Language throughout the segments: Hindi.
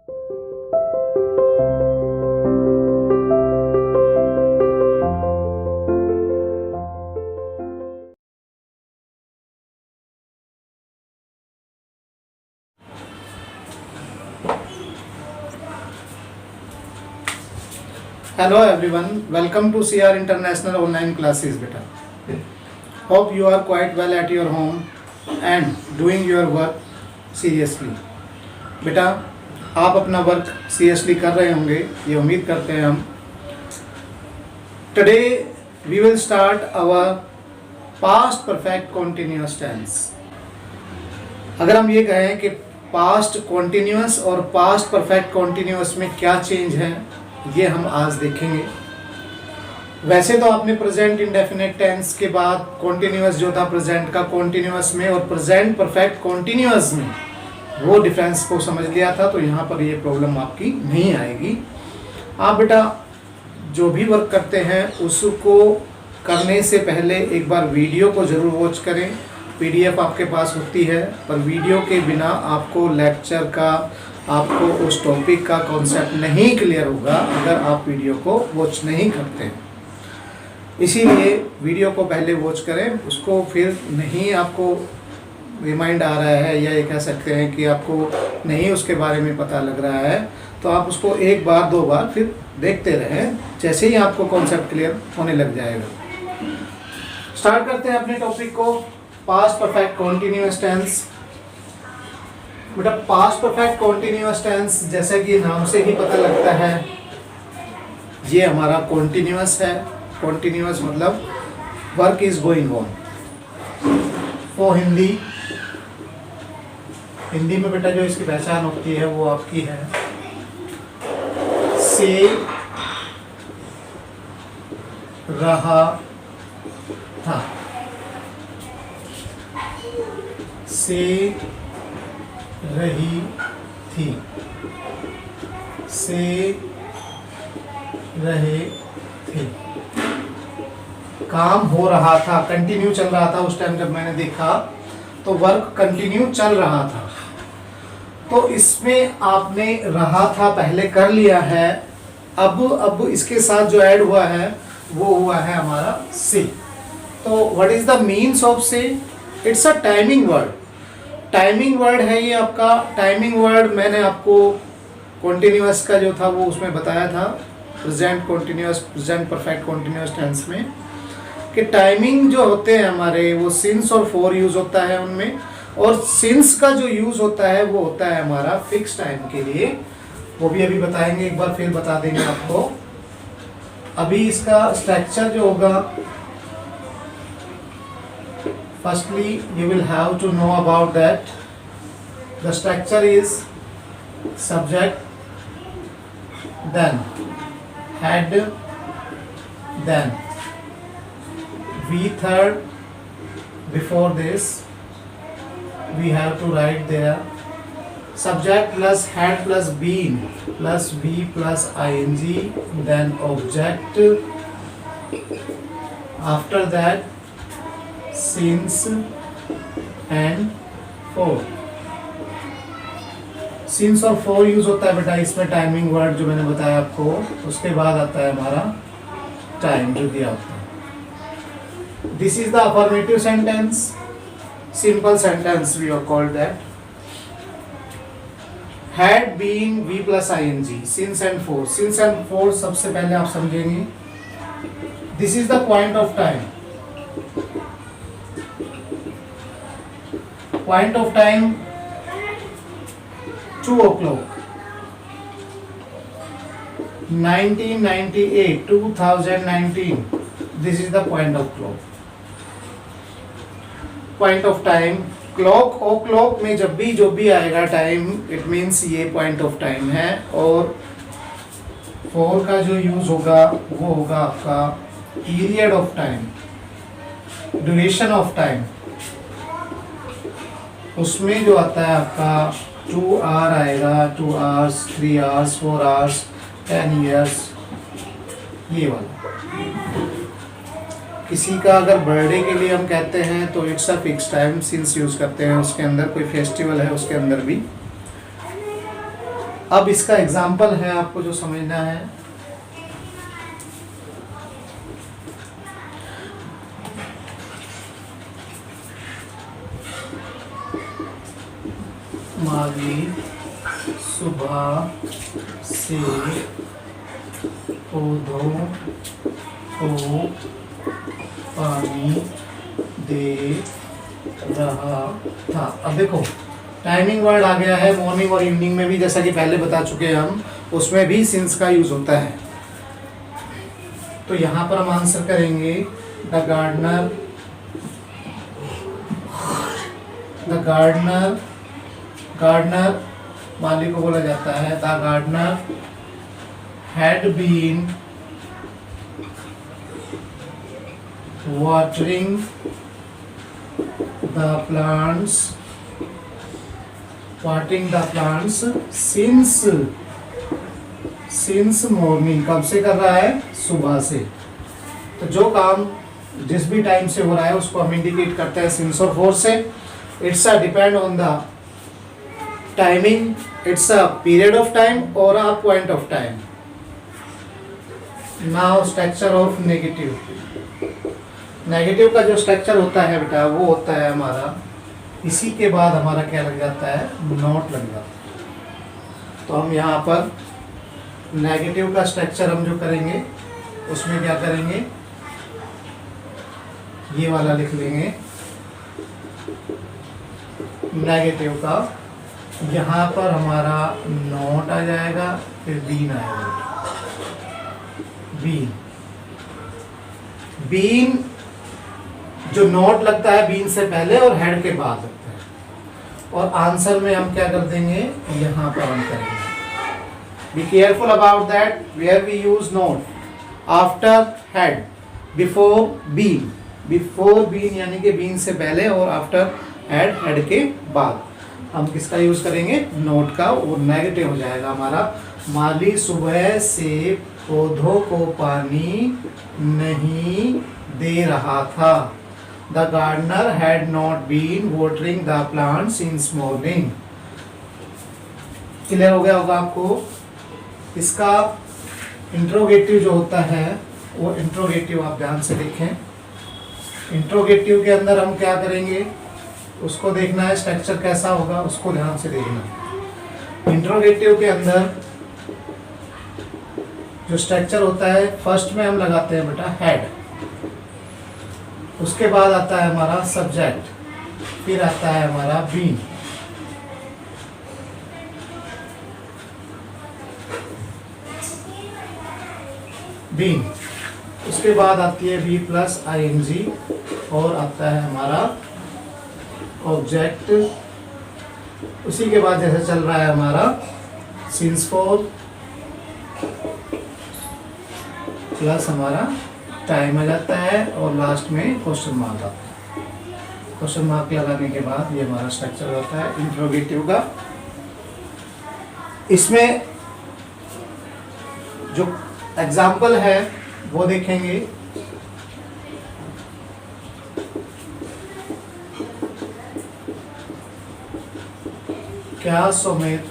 Hello everyone, welcome to CR International Online Classes beta. Hope you are quite well at your home and doing your work seriously. बेटा आप अपना वर्क सीरियसली कर रहे होंगे, ये उम्मीद करते हैं हम. Today we will start our past perfect continuous tense. अगर हम ये कहें कि past continuous और past perfect continuous में क्या चेंज है, ये हम आज देखेंगे. वैसे तो आपने प्रेजेंट इंडेफिनिट टेंस के बाद कॉन्टिन्यूअस जो था प्रेजेंट का कॉन्टिन्यूअस में और प्रेजेंट परफेक्ट कॉन्टिन्यूअस में वो डिफरेंस को समझ लिया था, तो यहाँ पर ये प्रॉब्लम आपकी नहीं आएगी. आप बेटा जो भी वर्क करते हैं उसको करने से पहले एक बार वीडियो को ज़रूर वॉच करें. पीडीएफ आपके पास होती है, पर वीडियो के बिना आपको लेक्चर का, आपको उस टॉपिक का कॉन्सेप्ट नहीं क्लियर होगा अगर आप वीडियो को वॉच नहीं करते हैं. इसीलिए वीडियो को पहले वॉच करें, उसको फिर नहीं आपको रिमाइंड आ रहा है या ये कह सकते हैं कि आपको नहीं उसके बारे में पता लग रहा है, तो आप उसको एक बार दो बार फिर देखते रहें. जैसे ही आपको कॉन्सेप्ट क्लियर होने लग जाएगा. स्टार्ट करते हैं अपने टॉपिक को. Past perfect continuous tense. बेटा पास्ट परफेक्ट कॉन्टिन्यूअस टेंस जैसे कि नाम से ही पता लगता है ये हमारा कॉन्टिन्यूअस है. कॉन्टिन्यूअस मतलब वर्क इज गोइंग ऑन. वो हिंदी में बेटा जो इसकी पहचान होती है वो आपकी है से रहा था. से रही थी. से रहे थे. काम हो रहा था, कंटिन्यू चल रहा था. उस टाइम जब मैंने देखा तो वर्क कंटिन्यू चल रहा था. तो इसमें आपने रहा था पहले कर लिया है. अब इसके साथ जो ऐड हुआ है वो हुआ है हमारा से. तो what is the means of से? It's a timing word. Timing word है ये आपका. टाइमिंग वर्ड मैंने आपको कॉन्टिन्यूअस का जो था वो उसमें बताया था, present continuous, present perfect continuous tense में, कि टाइमिंग जो होते हैं हमारे वो सिंस और फॉर यूज़ होता है उनमें. और सिंस का जो यूज़ होता है वो होता है हमारा फिक्स टाइम के लिए. वो भी अभी बताएंगे, एक बार फिर बता देंगे आपको. अभी इसका स्ट्रक्चर जो होगा, firstly you will have to know about that. The structure is subject, then head, then we third. Before this we have to write there subject plus head plus being plus be plus ing, then object. After that since and for. Since और फॉर यूज होता है बेटा इसमें टाइमिंग वर्ड जो मैंने बताया आपको. उसके बाद आता है हमारा टाइम जो दिया होता है. This is the affirmative sentence. Simple sentence we are called that. Had being V plus ING. Since and for. Since and for सबसे पहले आप समझेंगे. This is the point of time. Point of time 2 o'clock. 1998, 2019. This is the point of clock. Point of time. Clock or clock में जब भी जो भी आएगा टाइम, it means ये point of time है. और for का जो यूज होगा वो होगा आपका period of time, duration of time. उसमें जो आता है आपका 2 आवर आएगा, 2 आवर्स, 3 आवर्स, 4 आवर्स, 10 ईयर्स, ये वाला. किसी का अगर बर्थडे के लिए हम कहते हैं तो it's a fix time. Since use करते हैं उसके अंदर. कोई फेस्टिवल है उसके अंदर भी. अब इसका एग्जाम्पल है आपको जो समझना है, माली सुबह से पौधों को पानी दे रहा था। अब देखो टाइमिंग वर्ड आ गया है, मॉर्निंग और इवनिंग में भी, जैसा कि पहले बता चुके हैं हम, उसमें भी सिंस का यूज होता है। तो यहाँ पर हम आंसर करेंगे द गार्डनर गार्डनर माली को बोला जाता है। The gardener had been watering the plants since morning। कब से कर रहा है? सुबह से। तो जो काम जिस भी टाइम से हो रहा है उसको हम इंडिकेट करते हैं since और for से। It's a depend on the timing, it's a period of time और a point of time. Now structure of negative. Negative का जो स्ट्रक्चर होता है बेटा वो होता है हमारा, इसी के बाद हमारा क्या लग जाता है? नोट लग जाता है। तो हम यहाँ पर नेगेटिव का स्ट्रक्चर हम जो करेंगे उसमें क्या करेंगे, ये वाला लिख लेंगे नेगेटिव का। यहाँ पर हमारा नोट आ जाएगा, फिर बीन आएगा। बीन जो नोट लगता है बीन से पहले और हेड के बाद लगता है। और आंसर में हम क्या कर देंगे, यहाँ पर हम करेंगे। Be careful about that where we use not after had, before been यानी कि बीन से पहले, और आफ्टर हेड के बाद हम किसका यूज करेंगे? नोट का। और नेगेटिव हो जाएगा हमारा, माली सुबह से पौधों को पानी नहीं दे रहा था। The gardener had not been watering the plants since morning। Clear हो गया होगा आपको। इसका इंट्रोगेटिव जो होता है वो इंट्रोगेटिव आप ध्यान से देखें। इंट्रोगेटिव के अंदर हम क्या करेंगे उसको देखना है, स्ट्रक्चर कैसा होगा उसको ध्यान से देखना है। इंट्रोगेटिव के अंदर जो स्ट्रक्चर होता है, फर्स्ट में हम लगाते हैं बेटा हेड, उसके बाद आता है हमारा सब्जेक्ट, फिर आता है हमारा बीन, उसके बाद आती है बी प्लस आईएनजी, और आता है हमारा ऑब्जेक्ट। उसी के बाद जैसे चल रहा है हमारा सिंस फॉर प्लस हमारा टाइम आ जाता है, और लास्ट में क्वेश्चन मार्क आता है। क्वेश्चन मार्क लगाने के बाद ये हमारा स्ट्रक्चर होता है इंट्रोगेटिव का। इसमें जो एग्जाम्पल है वो देखेंगे। क्या सुमित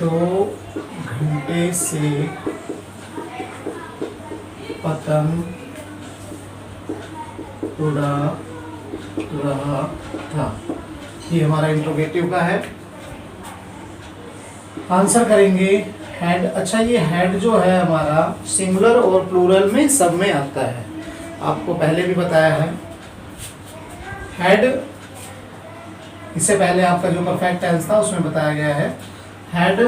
2 घंटे से पतंग उड़ा रहा था? ये हमारा इंट्रोगेटिव का है। आंसर करेंगे हेड। अच्छा, ये हेड जो है हमारा सिंगुलर और प्लूरल में सब में आता है, आपको पहले भी बताया है। हेड, इससे पहले आपका जो परफेक्ट टेंस था उसमें बताया गया है। हेड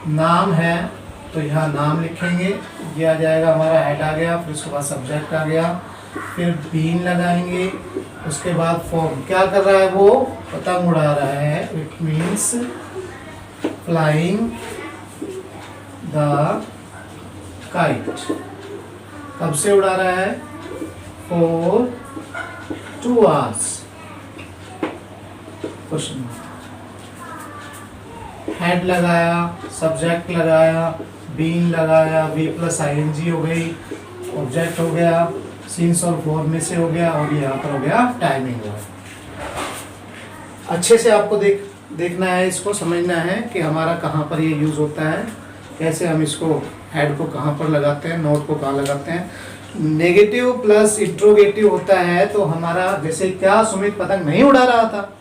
नाम है तो यहाँ नाम लिखेंगे, ये आ जाएगा हमारा हेड आ गया, फिर उसके बाद सब्जेक्ट आ गया, फिर बीन लगाएंगे, उसके बाद फॉर्म। क्या कर रहा है वो? पतंग उड़ा रहा है। It means flying the kite. कब से उड़ा रहा है? For 2 hours। क्वेश्चन हेड लगाया, सब्जेक्ट लगाया, बीन लगाया, बी प्लस आईएनजी हो गई, ऑब्जेक्ट हो गया, सिंस और फॉर में से हो गया, और यहाँ पर हो गया टाइमिंग हो गया। अच्छे से आपको देखना है, इसको समझना है कि हमारा कहाँ पर ये यूज़ होता है, कैसे हम इसको हेड को कहाँ पर लगाते हैं, नोट को कहाँ लगाते हैं। नेगेटिव प्लस इंट्रोगेटिव होता है तो हमारा, जैसे क्या सुमित पतंग नहीं उड़ा रहा था,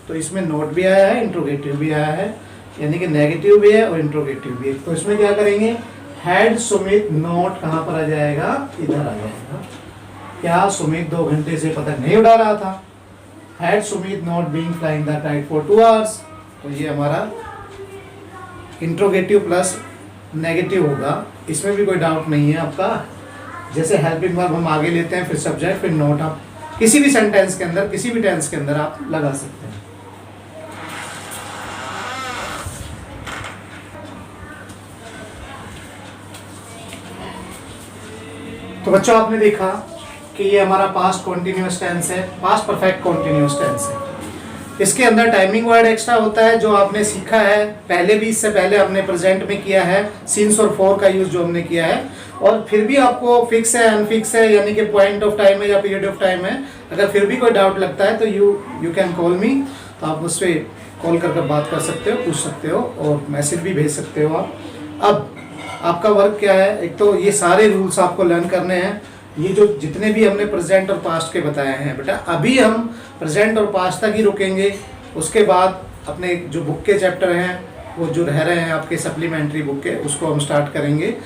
तो इसमें नोट भी आया है, इंट्रोगेटिव भी आया है, यानी कि नेगेटिव भी है और इंट्रोगेटिव भी है। तो इसमें क्या करेंगे, हैड सुमित नोट कहाँ पर आ जाएगा, इधर आ जाएगा। क्या सुमित 2 घंटे से पतंग नहीं उड़ा रहा था, had Sumit not being flying the kite for 2 hours, तो ये हमारा इंट्रोगेटिव प्लस नेगेटिव होगा। इसमें भी कोई डाउट नहीं है आपका। जैसे हेल्पिंग वर्ब हम आगे लेते हैं, फिर सब्जेक्ट, फिर नोट, आप किसी भी सेंटेंस के अंदर, किसी भी टेंस के अंदर आप लगा सकते हैं। तो बच्चों आपने देखा कि ये हमारा पास्ट कॉन्टिन्यूअस टेंस है, पास्ट परफेक्ट कॉन्टिन्यूअस टेंस है। इसके अंदर टाइमिंग वर्ड एक्स्ट्रा होता है जो आपने सीखा है पहले भी, इससे पहले हमने प्रेजेंट में किया है, सिंस और फॉर का यूज जो हमने किया है। और फिर भी आपको फिक्स है, अनफिक्स है, यानी कि पॉइंट ऑफ टाइम है या पीरियड ऑफ टाइम है, अगर फिर भी कोई डाउट लगता है तो यू कैन कॉल मी, तो आप मुझसे कॉल करके बात कर सकते हो, पूछ सकते हो, और मैसेज भी भेज सकते हो आप। अब आपका वर्क क्या है, एक तो ये सारे रूल्स आपको लर्न करने हैं, ये जो जितने भी हमने प्रेजेंट और पास्ट के बताए हैं बेटा, अभी हम प्रेजेंट और पास्ट तक ही रुकेंगे। उसके बाद अपने जो बुक के चैप्टर हैं वो जो रह रहे हैं आपके सप्लीमेंट्री बुक के, उसको हम स्टार्ट करेंगे।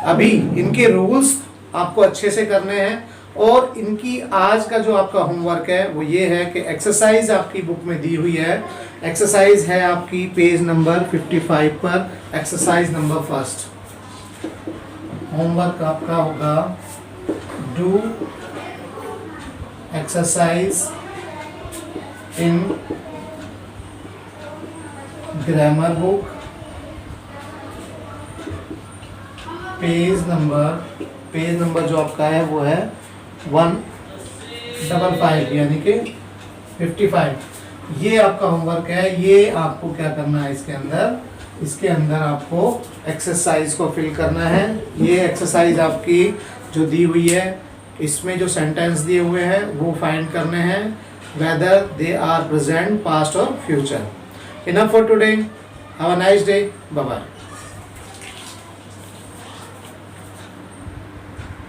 अभी इनके रूल्स आपको अच्छे से करने हैं, और इनकी आज का जो आपका होमवर्क है वो ये है कि एक्सरसाइज आपकी बुक में दी हुई है, एक्सरसाइज है आपकी पेज नंबर 55 पर, एक्सरसाइज नंबर 1। होमवर्क आपका होगा do exercise in grammar book, page number जो आपका है वो है 155 यानी कि 55। ये आपका होमवर्क है। ये आपको क्या करना है, इसके अंदर आपको एक्सरसाइज को फिल करना है। ये एक्सरसाइज आपकी जो दी हुई है, इसमें जो सेंटेंस दिए हुए हैं वो फाइंड करने हैं, whether they are present, past और future. Enough for today. Have a nice day. Bye bye.